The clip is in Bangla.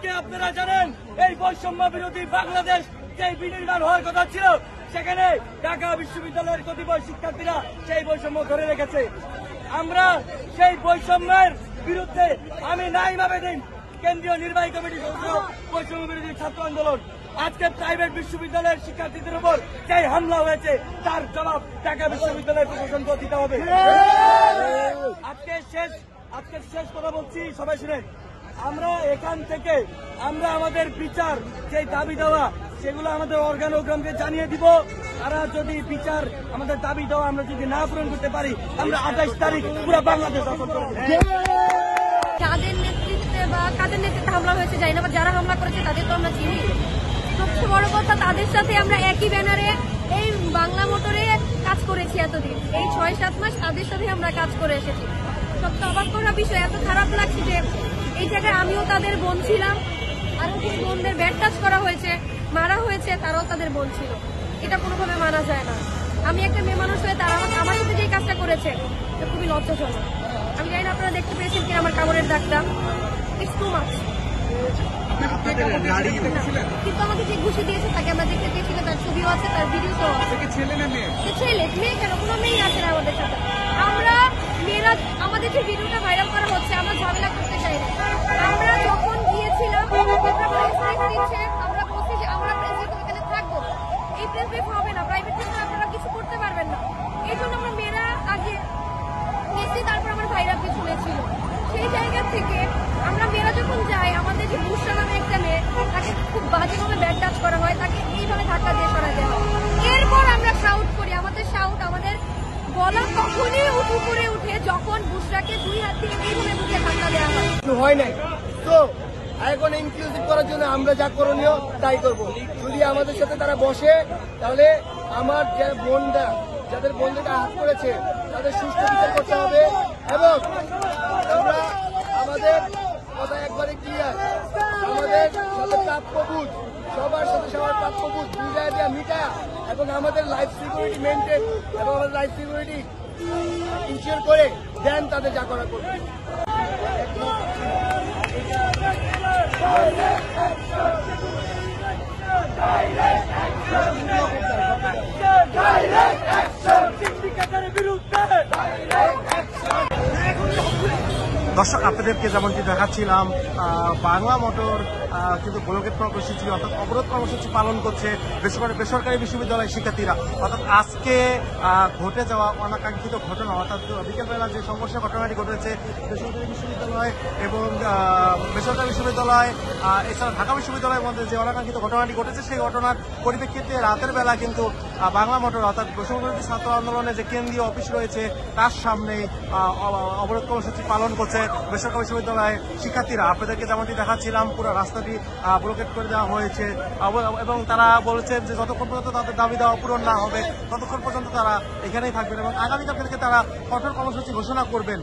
আজকে আপনারা জানেন এই বৈষম্য বিরোধী বাংলাদেশ যে বিনির্মাণ হওয়ার কথা ছিল, সেখানে ঢাকা বিশ্ববিদ্যালয়ের কতিপয় শিক্ষার্থীরা সেই বৈষম্য ধরে রেখেছে। আমরা সেই বৈষম্যের বিরুদ্ধে আমি নাইম আবেদীন, কেন্দ্রীয় নির্বাহী কমিটির সদস্য, বৈষম্য বিরোধী ছাত্র আন্দোলন, আজকে প্রাইভেট বিশ্ববিদ্যালয়ের শিক্ষার্থীদের উপর যে হামলা হয়েছে তার জবাব ঢাকা বিশ্ববিদ্যালয়ের প্রশাসনকে দিতে হবে। আজকে শেষ কথা বলছি, সবাই শুনেন। আমরা এখান থেকে আমরা আমাদের বিচার যে দাবি দেওয়া সেগুলো আমাদের অর্গানোগ্রামকে জানিয়ে দিব। তারা যদি বিচার আমাদের দাবি দেওয়া আমরা যদি না পূরণ করতে পারি, আমরা 28 তারিখ পুরো বাংলাদেশ দখল করে দেব। কাদের নেতৃত্বে বা কাদের নেতৃত্বে হামলা হয়েছে জানি না, বা যারা হামলা করেছে তাদের তো আমরা চিনি। সবচেয়ে বড় কথা, তাদের সাথে আমরা একই ব্যানারে এই বাংলা মোটরে কাজ করেছি এতদিন। এই 6-7 মাস তাদের সাথে আমরা কাজ করে এসেছি। সবচেয়ে অবাক করা বিষয়, এত খারাপ লাগছে যে এই জায়গায় আমিও তাদের বোন ছিলাম, আরো যে বোনদের ব্যাট টাচ করা হয়েছে, মারা হয়েছে, তারাও তাদের বোন ছিল। এটা কোনোভাবে মানা যায় না। আমি একটা মেয়ে মানুষ হয়ে তারা আমার সাথে যে কাজটা করেছে এটা খুবই লজ্জাজনক। আমি জানি না আপনারা দেখতে পেয়েছেন কিনা আমার কাপড়ের দাগটা, ইটস টু মাচ। কিন্তু আমাকে যে ঘুষি দিয়েছে তাকে আমরা দেখতে পেয়েছিল, তার ছবিও আছে, তার ভিডিও আছে। ছেলে মেয়ে কেন, কোনো মেয়ে আছে না আমাদের সাথে। আমরা মেয়েরা আমাদের যে ভিডিওটা ভাইরাল করা হচ্ছে, আমরা ঝামেলা করতে চাই না। আমরা যখন গিয়েছিলাম আমরা বলছি যে আমরা এখানে থাকবো, এই প্রেস ব্রিফ হবে না, প্রাইভেট ক্ষেত্রে আপনারা কিছু করতে পারবেন না। এই জন্য আমরা মেয়েরা আগে গেছি, তারপর আমার ভাইরা পিছনে ছিল। সেই জায়গা থেকে আমরা মেয়েরা যখন যাই, আমাদের যে বুসরা নামে একটা মেয়ে, তাকে খুব বাজেভাবে ব্যাট টাচ করা হয়, তাকে এইভাবে ধাক্কা দিয়ে সরা দেওয়া হয়। এরপর আমরা শাউট করি, আমাদের গলা তখনই উঁচু করে উঠে যখন বুসরাকে 2 হাত দিয়ে এইভাবে বুকে ধাক্কা দেওয়া হয় নাই। তো এখন ইনক্লুসিভ করার জন্য আমরা যা করণীয় তাই করব। যদি আমাদের সাথে তারা বসে, তাহলে আমার যে বোনরা, যাদের বোনদেরকে আঘাত করেছে তাদের সুষ্ঠু বিচার করতে হবে। এবং আমরা আমাদের কথা একবারে ক্লিয়ার, আমাদের সাথে প্রাপ্যবোধ, সবার সাথে সবার প্রাপ্যবোধ বুঝায় দেওয়া, মিটা এবং আমাদের লাইফ সিকিউরিটি মেনটেন এবং আমাদের লাইফ সিকিউরিটি ইনশিওর করে দেন তাদের যা করা করবে। দর্শক, আপনাদেরকে যেমনটি দেখাচ্ছিলাম, বাংলা মোটর কিন্তু ব্লকেট কর্মসূচি অর্থাৎ অবরোধ কর্মসূচি পালন করছে বেসরকারি বিশ্ববিদ্যালয়ের শিক্ষার্থীরা। অর্থাৎ আজকে ঘটে যাওয়া অনাকাঙ্ক্ষিত ঘটনা, অর্থাৎ বিকেলবেলা যে সংঘর্ষের ঘটনাটি ঘটেছে বেসরকারি বিশ্ববিদ্যালয় এবং বেসরকারি বিশ্ববিদ্যালয় এছাড়া ঢাকা বিশ্ববিদ্যালয়ের মধ্যে যে অনাকাঙ্ক্ষিত ঘটনাটি ঘটেছে, সেই ঘটনার পরিপ্রেক্ষিতে রাতের বেলা কিন্তু বাংলা মোটর অর্থাৎ বৈষম্যবিরোধী ছাত্র আন্দোলনের যে কেন্দ্রীয় অফিস রয়েছে তার সামনে অবরোধ কর্মসূচি পালন করছে বেসরকারি বিশ্ববিদ্যালয়ের শিক্ষার্থীরা। আপনাদেরকে যেমনটি দেখাচ্ছিলাম, পুরো রাস্তাটি ব্লকেট করে দেওয়া হয়েছে এবং তারা বলেছেন যে যতক্ষণ পর্যন্ত তাদের দাবি দেওয়া পূরণ না হবে ততক্ষণ পর্যন্ত তারা এখানেই থাকবেন এবং আগামীকাল থেকে তারা কঠোর কর্মসূচি ঘোষণা করবেন।